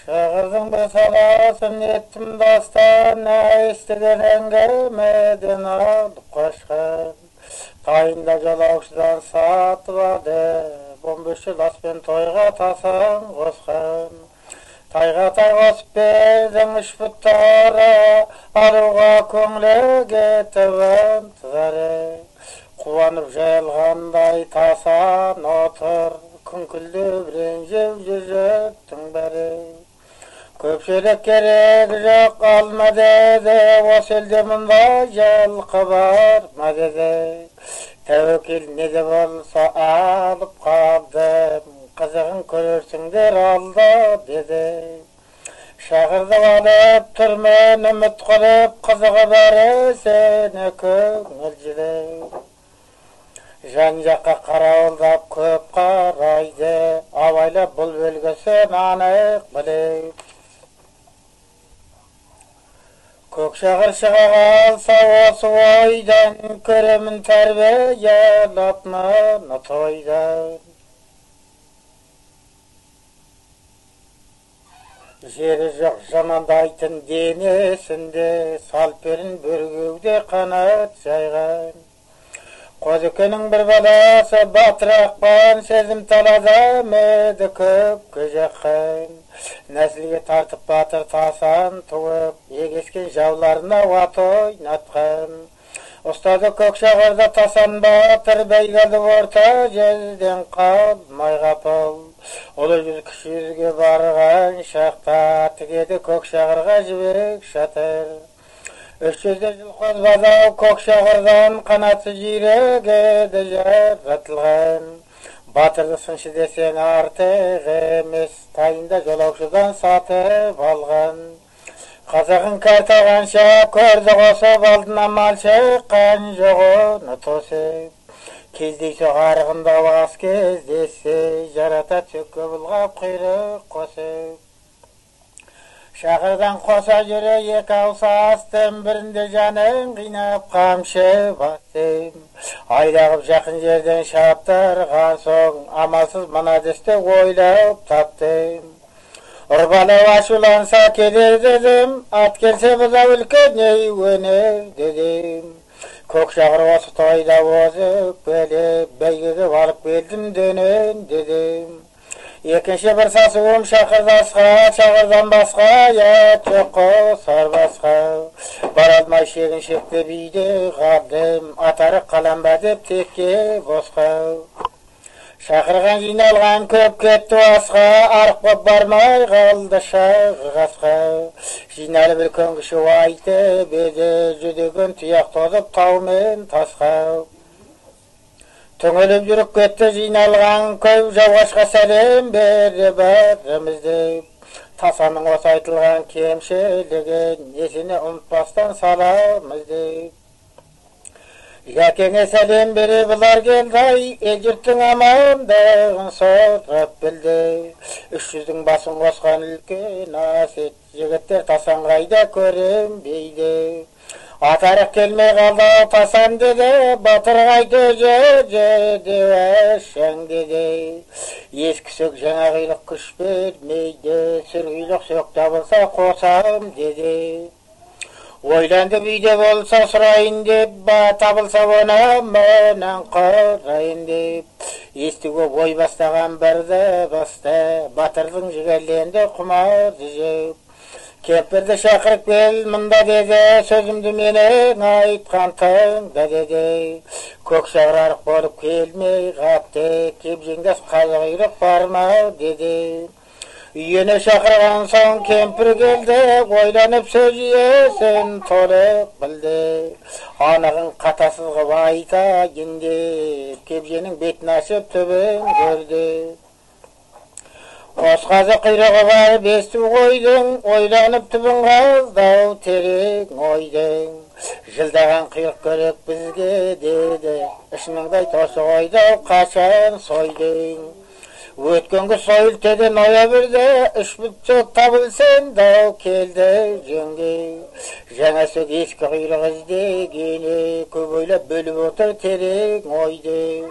Şağırdım bir salasın ettim dastan, ne isteden engelmeden aldıp kaçkan. Tayında jolauşudan satıladı, 15 yıl aspen toyga tasan koskan. Tayga taygosip berden üç puttara, aruga köңle keteben tızarı. Kuvanıp jayılganday tasan otur, künküldü biren jev beri. Köpçülük gerek yok alma dedi, o selde mında jalkı barma dedi. Tevekkül ne de bolsa alıp kaldım, kızığın körürsüngder aldı dedi. Şahırda alıp turmen ümit kılıp, kızığı bari seni köngülcülük. Жан-жаққа қарауылдап көп қарайды, абайлап бұл бөлгісін анық біліп. Көк шағыр шыға қалса осы ойдан, көремін тәрбие латманы тойдан. Жері жоқ жамандайтын денесінде, салып берін бүргеуде қанат жайған. Qozukының bir balası batıraqpan, sezim talada medi köpkü жаққан. Nəsliге tartıp batır tasan tuğup, egesken javlarına vat oynatқан. Ustadı Kökşağırda tasan batır, beygadı orta jezden qalmay qapıl. Olu yüz kişi yüzge barған şaqta, tigedi Kökşağırga jibek şatır. 300 yıl qozbada Kökşağırdan qanatsız jirege de jarratılgan. Batırlısın desen artıq emes, tayında jolauşudan satıp algan. Qazağın kartağanşa körді qosып aldına mal çıqqan, жоғыны tosip. Кездейсі қарғында бас кездесі, жарата çökkө bulğap құйрық qosip. Şahırdan qosa jüre екі ауса астым, бірінде жанын қинап қамшы бастым. Айдағып жақын жерден шаптырған соң, амалсыз мына десте ойлап таптым. Ұрбалау ашуланса келер дедім, ат келсе бұза үлкен өнер дедім. Көкшағыр осы тойда озып келіп, бәйгеге барып келдім дөнен дедім. Екінші бір сасуым шақырдасқа, шағырдан басқа, ят жоқ қосар басқа. Бара алмай шегін шекті биде қалдым, атарық қаланба деп текке босқа. Шақырған жиналған көп кетті асқа, арық боп бармай қалды шағы қасқа. Жиналы бір көңгіші айтып еді, жүдеген тұяқ тозып таумен тасқа. Түңіліп жүріп кетті жиналған көп, жауғашқа сәлем берді бәрімізді. Тасаның осы айтылған кемшілігін, есіне ұмытпастан саламызды. Жәкеңе сәлем бере бұлар келді, ел-жұрттың амандығын сұрап білді. 300-дің басын қосқан үлкен асет, жігіттер тасан қайда көрінбейді. Атарық келмей қалды тасан деді, батыр қайты жеді әшәң деді. Ескі сөк жаңа қилық күш бермейді, сүргейлік сөк табылса қосам деді. Ойланды бүйде болса сұрайын деп, табылса оны мәнен қарайын деп. Естіге ой бастаған бірді басты, батырдың жігерленді құмарды жеп. Кемпірді шақырып кел мұнда деді, сөзімді менің айтқан тыңда деді. Көкшағыр арық болып келмей қапты, кебжеңдес қайғырық барма деді. Үйіне шақырған соң кемпір келді, ойланып сөз иесін толық білді. Анығын қатасыз қып айтайын деп, кебженің бетін ашып түбін көрді. Қосқазы құйрығы бар бестіп қойдың, ойланып түбін қаздау терең ойдың. Жылдаған қиық көріп бізге деді, ішініңдай тосы қойдау қашан сойдың. Өткенгі сойылтеді ноябрьде, 3 бүтчек табылсын дау келді жөнге. Жаңа сөк ескі құйрық іздегені, көп ойлап бөліп отыр терең ойды.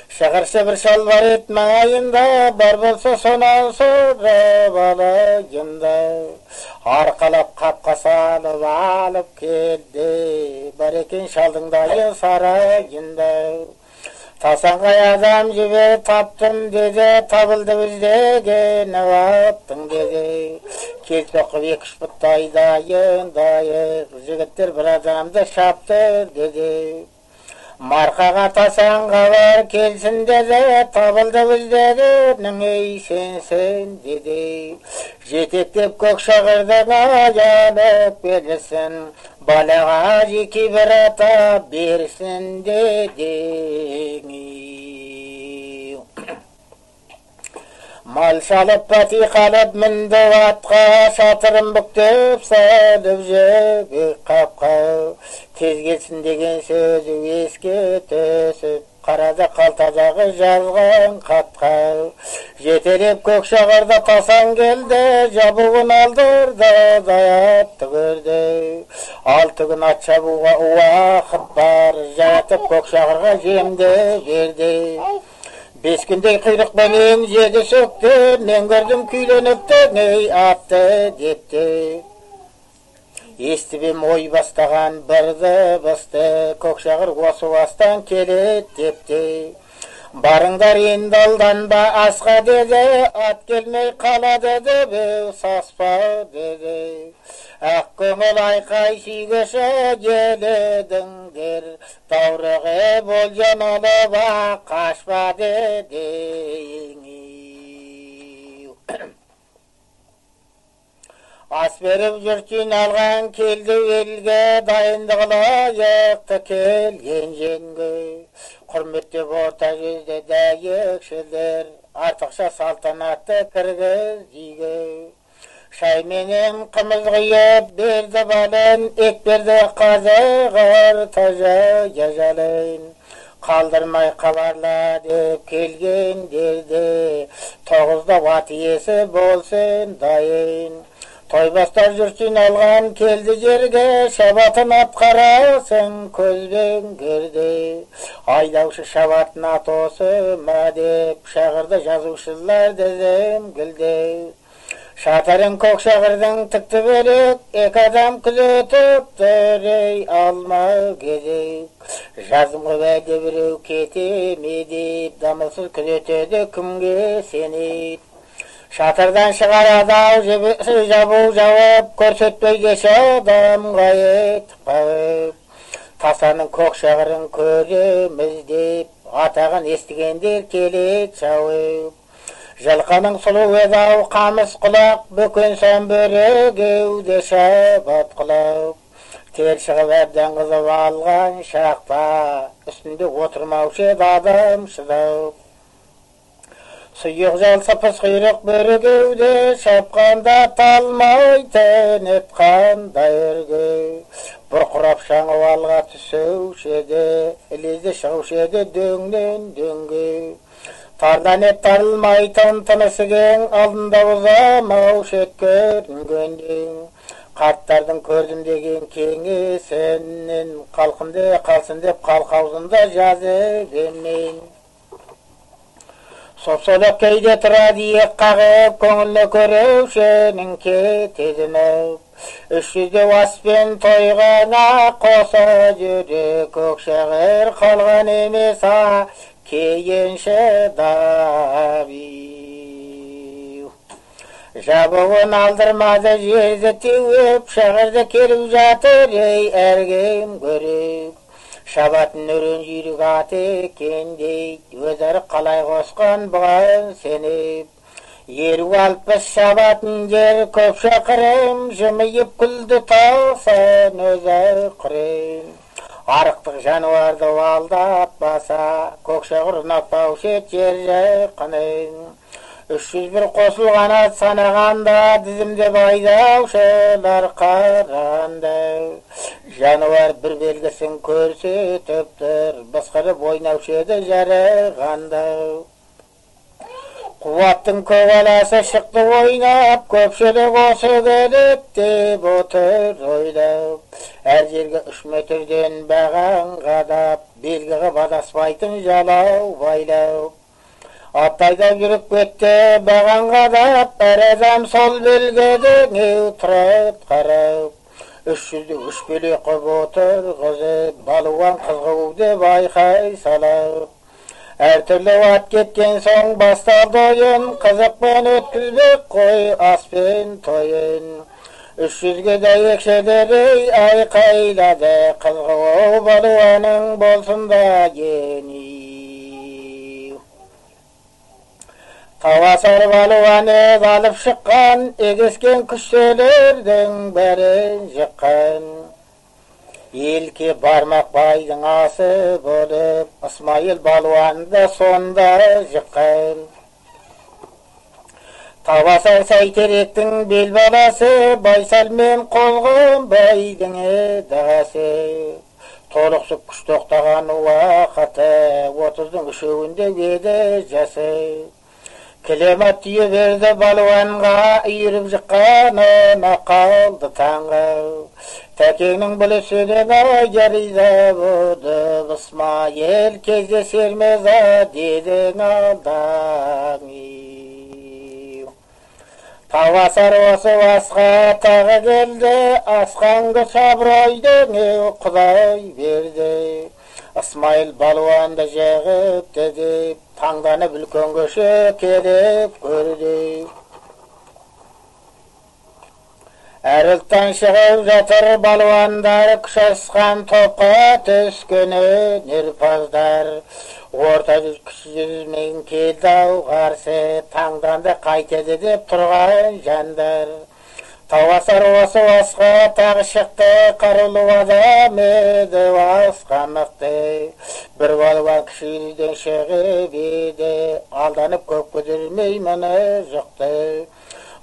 Шығыршы бір шалбар ет маңайында, бар болса сонан сұрап алайында. Арқалап қапқа салып алып келді, бар екен шалдың дайы сарайында. Тасанғай адам жібе таптым деді, табылды біздеген аттың деді. Келсоқып екі-үш бұттай дайық, жігіттер бір адамды шапты деді. Марқаға тасанға бар келсін деді, табылды біздегенің ей сенсін деді. Жетектеп көк шағырдың аянып келсін, балаға жеке бір ата берсін деді. Мал шалып пәти қалып мінді атқа, шатырын бүктеп салып жібек қапқа. Тез келсін деген сөзі еске түсіп, қарады қалтадағы жазған хатқа. Жетелеп көк шағырда тасан келді, жабуын алдырды, заятты көрді. 6 күн ат шабуға уақыт бар, жатып көк шағырға жемді берді. 5 күндей құйрық бәнен жеді сөкті, мен көрдім күйленіпті, ей атты депті. Естібем ой бастаған бірді бұсты, көк шағыр осы бастан келет депті. Барыңдар енді алданба асқа деді, ат келмей қалады дебеу саспа деді. Ақ көңіл айқай сүйгеші келедіңдер, таурығы болжан алып қашпа деді. Ас беріп жүртін алған келді елге, дайындығылайықты келген женге. Құрметтеп орта жүзде дәйекшілер, артықша салтанатты кіргіз дейге. Шай менен қымыз ғиып берді балын, ет берді қазығыр тажа жалын. Қалдырмай қабарла деп келгендерді, 9-да ват иесі болсын дайын. Тойбастар жүрсін алған келді жерге, шабатын атқарасын көзбен көрді. Айдаушы шабатын ат осы ма деп, шағырды жазушылар дізім гілді. Шатырын көк шағырдың тікті бөлік, екі адам күзетіп түрей алма кезек. Жазым ғыбәді біреу кетеме деп, дамылсыз күзетеді кімге сенет. Шатырдан шығарады жабу жауып, көрсетпей кеше адам ғайетіп қауып. Тасаның көк шағырын көреміз деп, атағын естігендер келет шауып. Жылқының сұлу едау қамыс құлақ, бөкен сан бөрігеуде шабат құлап. Тер шығып әбден қызып алған шақта, үстінде отырмаушы еді адам шыдап. Сұйық жалса пыс құйрық бөрігеуде, шапқанда талмайтын етқандай үрге. Бұрқырап шаңып алға түсеуші еді, ілезде шығушы еді дөңнен дөңге. Тардан ет тарылмайтын тынысы кең, алдында ұзамау шет көрінгендің. Қарттардың көрдім деген кеңесінен, қалқынды қалсын деп қалқаузында жазып еммен. Соп-солап кейде тұрады ек қағып, көңілі көреушінің кетедініп. 300-де аспен тойғана қоса жүре, көк шағыр қалған емес кейінші дабиу. Жабуын алдырмады жерді теуіп, шағырды келіп жатыр ей әргем көріп. Шабатын өрен жүйрік аты екен дейд, өзәрі қалай қосқан бұған сеніп. 50-60 шабатын жер көп шақырым, жымиып күлді таусан өзі құрым. Арықтық жануарды алдатпаса, көк шағыр ұнатпаушы жер жақынын. 301 қосылған ат санағанда, дізімде байдаушылар қаранда. Жануар бір белгісін көрсетіп тұр, бысқырып ойнаушы еді жарығанда. Quvvattың көгаласы шықты ойнап, көпшілік осы керек деп отыр ойлап. Әр жерге 3 метрден баған қадап, белгі қып адаспайтын жалау байлап. Атайда жүріп кетті баған қадап, әр адам сол белгіден тұрып қарап. 300-ді 3 бөлек қып отыр қызып, балуан қызғу деп айқай салап. Әр түрлі ат кеткен соң басталды ойын, қызықпен өткізбек қой аспен тойын. 300-ге дәйекшелері айқайлады, қызғу балуаның болсын да ені. Тавасар балуаны алып шыққан, егескен күшелердің бәрін жыққан. Елке бармақ байдың асы болып, Исмайыл балуанды сонда жыққан. Тавасар Сәйтеректің бел баласы, Байсалмен қолғын байдың дағасы. Толықсып күш тоқтаған уақыты, 30-дың 3-інде еді жасы. Кілемат түйе берді балуанға, үйіріп жыққанына қалды таңға. Тәкеңнің білісінен айжарыда бұдып, Исмайыл кездесер меза дедің алдаң. Тавасар осы асқа тағы келді, асқанғы сабырайдың құдай берді. Исмайыл балуанды жығыпты деп, таңданып үлкен көші келіп көрді. Әр ұлттан шығып жатыр балуандар, күш асқан топқа түскені нерпаздар. Орта жүз кіші жүзмен келді ау қарсы, таңданды қайтеді деп тұрған жандар. Тавасар осы асқа тағы шықты, қарулы адам еді асқа мықты. Бір балуан кіші жүзден шығып еді, алданып көп көтермей мұны жұқты.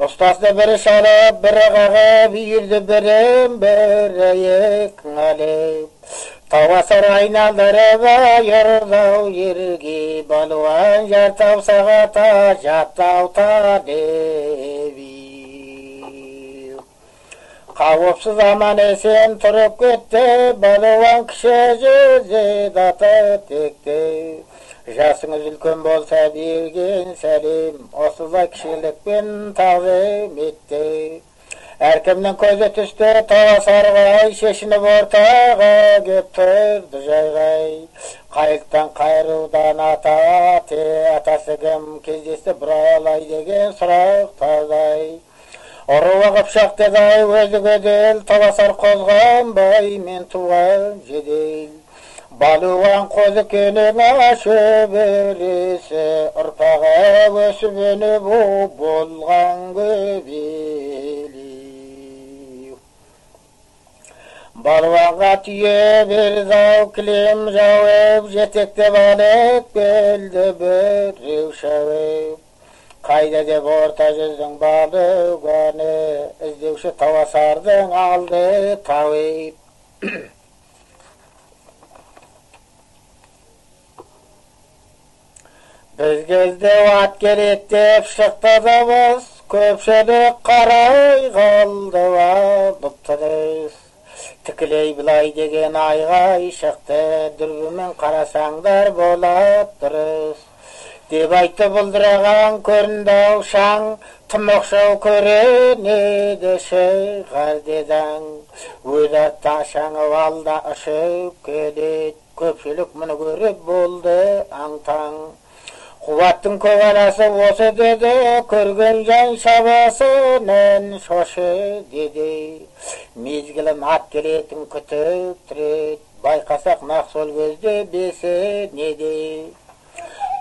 Ұстазды бірі шалып, бірі қағып, үйірді бірін-бірі екін алып. Тавасар айналдырып айырдау ерге, балуан жартау сағата жаттау талеби. Қауіпсіз аман есен тұрып кетті, балуан кіші жүзі даты текті. Жасыңыз үлкен болса берген сәлем, осылай кішілікпен тағзым етті. Әркімнің көзі түсті Тавасарға, шешініп ортаға кеп тұрды жайғай. Қайықтан қайырудан атасы кім кездесті бұралай деген сұрақ тазай. Ұруы қыпшақ дедай өзі көдел, Тавасар қозғанбай мен туған жедел. Балуан қозы кенің ашып өресі, ұрпағы өсіп өніп болған көбелі. Балуанға түйе берді ау кілем жауып, жетектеп алып келді біреу шауып. Қайда деп орта жүздің балуаны, іздеуші Тавасардың алды тауып. Біз келді ат керек деп шықты дыбыс, көпшілік қарай қалды алып тырыс. Тікілей бұлай деген айғай шықты, дүрбімен қарасаңдар болат дұрыс. Деп айтты бұлдыраған көрінді шаң, тым оқшау көрінеді шығар дедің. Өз атта шаңы алда ұшып келет, көпшілік мұны көріп болды аң-таң. Қуаттың көгаласы осы деді, көрген жан шабасынан шошы деді. Мезгілім ат келетін күтіп тұрет, байқасақ нақ сол көзде бесі неде.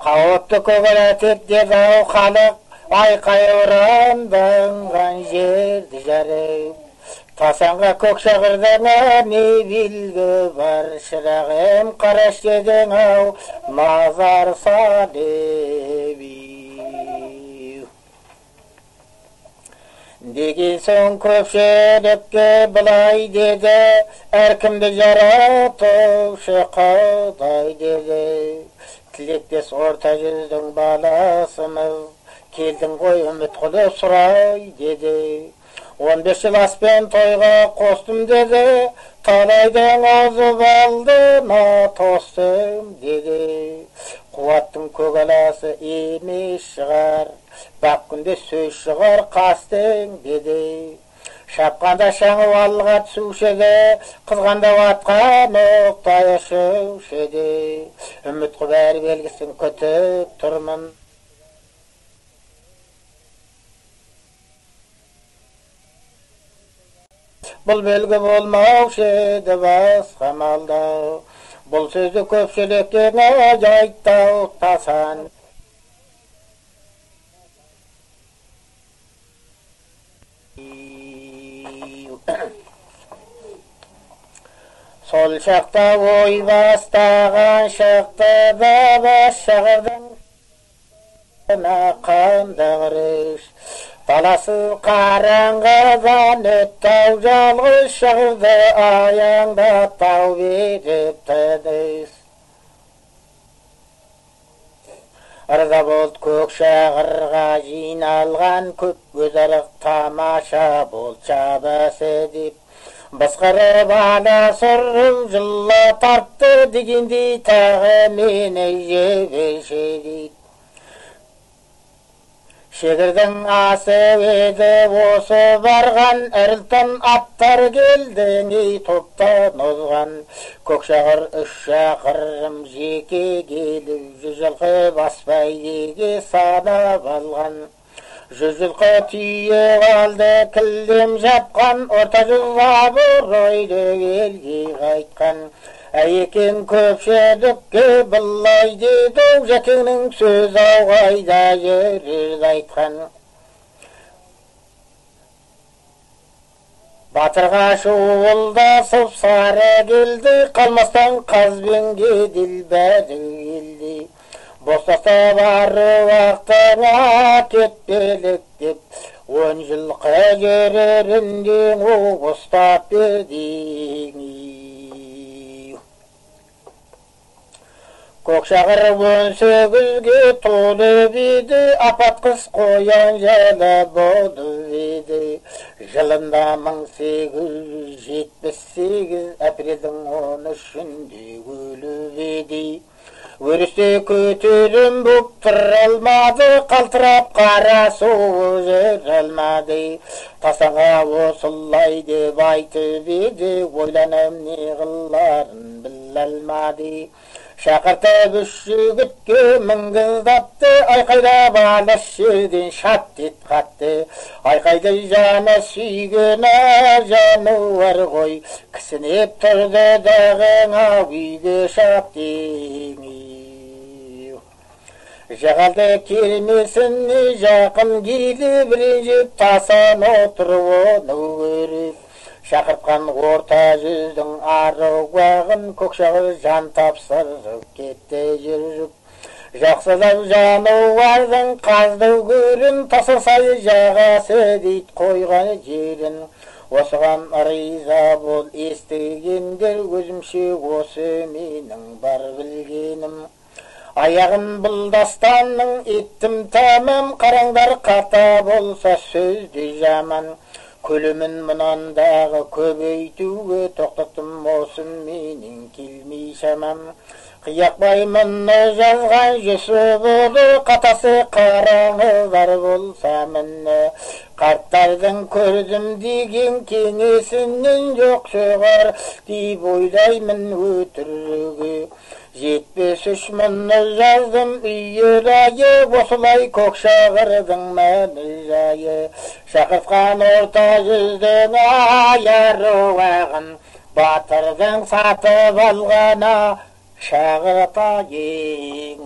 Қауіпті көгалатып деді ау халық, айқай ұранданған жерді жарып. Тасанға көк шағырдана не білгі бар, шырағым қараш дедің ау, мазар салеби. Деген соң көпшілікке бұлай деді, әркімді жаратушы қаудай деді. Тілектес орта жүздің баласымыз, Келдің ғой үміт қылып сұрай деді. 15 жыл аспен тойға қостым деді. Талайдан азып алдыма тостым деді. Қуаттың көгаласы емес шығар, бақ күнде сөз шығар қастың деді. Шапқанда шаңы алға түсуші еді, қызғанда атқан оқтай ұшушы еді. Үміт қып әр белгісін күтіп тұрмын. Бұл белгі болмаушы еді басқа малда, бұл сөзді көпшілікке айтау тасан. Сол шақта ой бастаған шықты да бас шағырдың қандағырыш. Таласы қараңғыдан өттау жалғыз шығырды аяңда тау беріп тыдыс. Ырза болт көк шағырға жиналған көп өзарық тамаша бол чабасы деп. Басқарып ана сұрым жылла тартты дегендей тағы мені жебеші дейді. Шегірдің асы еді осы барған, әрілтін аттар келді ней топтан озған. Көкшағыр 3 шақырым жеке келіп, 100 жылқы басбайге санап алған. 100 жылқы түйе қалды кілдем жапқан, орта жүз абыройды елге қайтқан. Әйекен көпшілікке былай деді, жәкеңнің сөз ауғайда жүріз айтқан. Батырға шуылдасып сары келді, қалмастан қазбен кеділ бәрі елді. Бостаста бары уақытыңа кетпелік деп, 10 жылқы жүрерінден ұстап бердің. Көкшағыр 18-ге толып еді, апат қыс қоян жайлы болып еді. Жылында 1878 апрелдің 13-інде өліп еді. Өрісте көтерім бұп тұр алмады, қалтырап қара суы жүр алмады. Тасаға осылай деп айтып еді, ойланам не қыларын біл алмады. Шақыртып 3 жігітке мінгіздапты, айқайдап алыс жерден шат ет қатты. Айқайды жаны сүйген жануар ғой, кісінеп тұрды дағыңа үйге шап деңі. Жағалды келмесіне жақын келіп ренжіп, тасан отырып оны көріп. Шақыртқан орта жүздің аруағын, Көкшағыр жан тапсырып кетті жүріп. Жақсылап жануардың қаздау көрін, тасырсай жағасы дейт қойған жерін. Осыған риза бол естігендер, өзімше осы менің бар білгенім. Аяғын бұл дастанның еттім тәмам, қараңдар қата болса сөзді жаман. Көлімін мұнандағы көбейтуге тоқтаттым, осы менің келмей шамам. Қияқбай мұны жазған Жүсіп-ұлы, қатасы қараңыздар болса міні. Қарттардың көрдім деген кеңесінен жоқ шығар деп ойлаймын өтірігі. 73 мұны жаздым үйірайы, осылай Көкшағырдың мәні жайы. Шақыртқан орта жүздің аяруағын, батырдың сатып алғана шағыртайың.